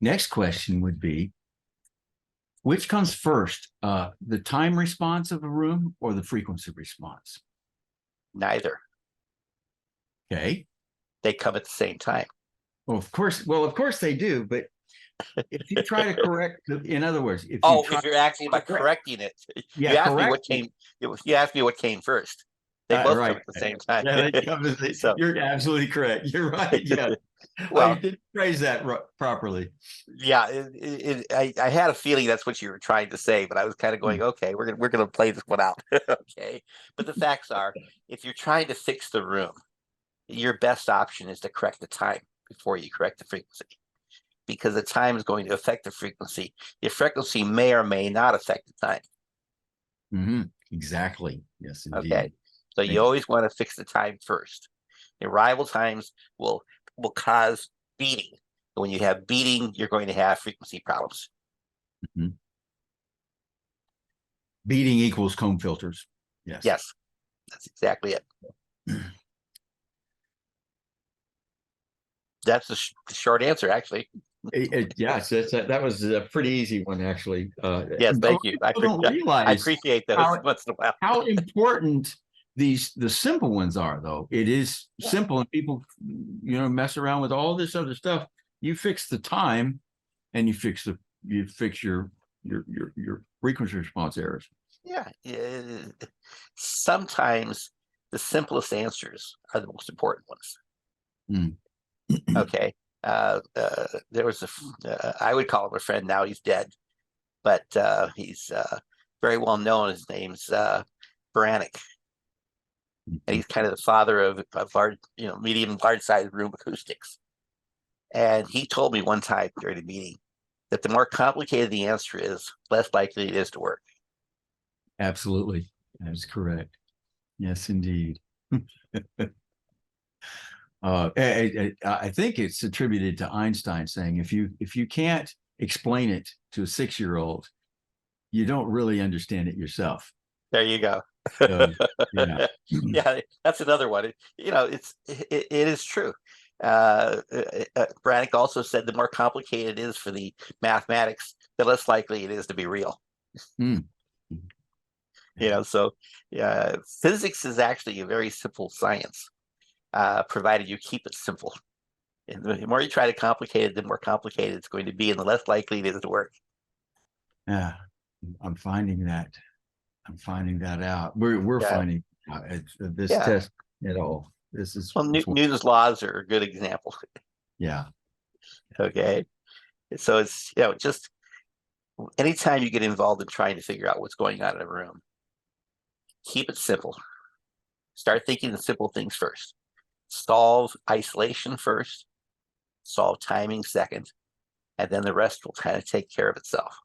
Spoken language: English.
Next question would be, which comes first, the time response of a room or the frequency response? Neither. Okay. They come at the same time. Well, of course they do, but if you try to correct, in other words, if you're asking about correcting it, yeah, you asked me correct what came. You asked me what came first. They both come right. at the same time. Yeah, they come So, you're absolutely correct. You're right. Yeah. I well, didn't phrase that properly. yeah, I had a feeling that's what you were trying to say, but I was kind of going, okay, we're gonna play this one out, okay. But the facts are, if you're trying to fix the room, your best option is to correct the time before you correct the frequency, because the time is going to affect the frequency. The frequency may or may not affect the time. Mm-hmm. Exactly. Yes, indeed. Okay, so you always want to fix the time first. The arrival times will cause beating. When you have beating, you're going to have frequency problems. Mm-hmm. Beating equals comb filters. Yes. Yes, that's exactly it. That's the short answer, actually. Yes, that was a pretty easy one, actually. Yes, thank you. People don't I realize appreciate those once in a while. how important the simple ones are, though. It is simple, and people, mess around with all this other stuff. You fix the time, and you fix your frequency response errors. Yeah. Sometimes the simplest answers are the most important ones. Mm. Okay. There was I would call him a friend. Now he's dead, but he's very well known. His name's Brannick, and he's kind of the father of large, medium, large size room acoustics. And he told me one time during a meeting that the more complicated the answer is, less likely it is to work. Absolutely, that's correct. Yes, indeed. I think it's attributed to Einstein saying if you can't explain it to a 6-year-old, you don't really understand it yourself. There you go. Yeah. Yeah, that's another one. It is true. Brannick also said the more complicated it is for the mathematics, the less likely it is to be real. Mm. So physics is actually a very simple science, provided you keep it simple. And the more you try to complicate it, the more complicated it's going to be, and the less likely it is to work. Yeah, I'm finding that out. We're finding out this test at all. This is Newton's laws are a good example. Yeah. Okay. So it's just anytime you get involved in trying to figure out what's going on in a room, keep it simple. Start thinking of simple things first. Solve isolation first, solve timing second, and then the rest will kind of take care of itself.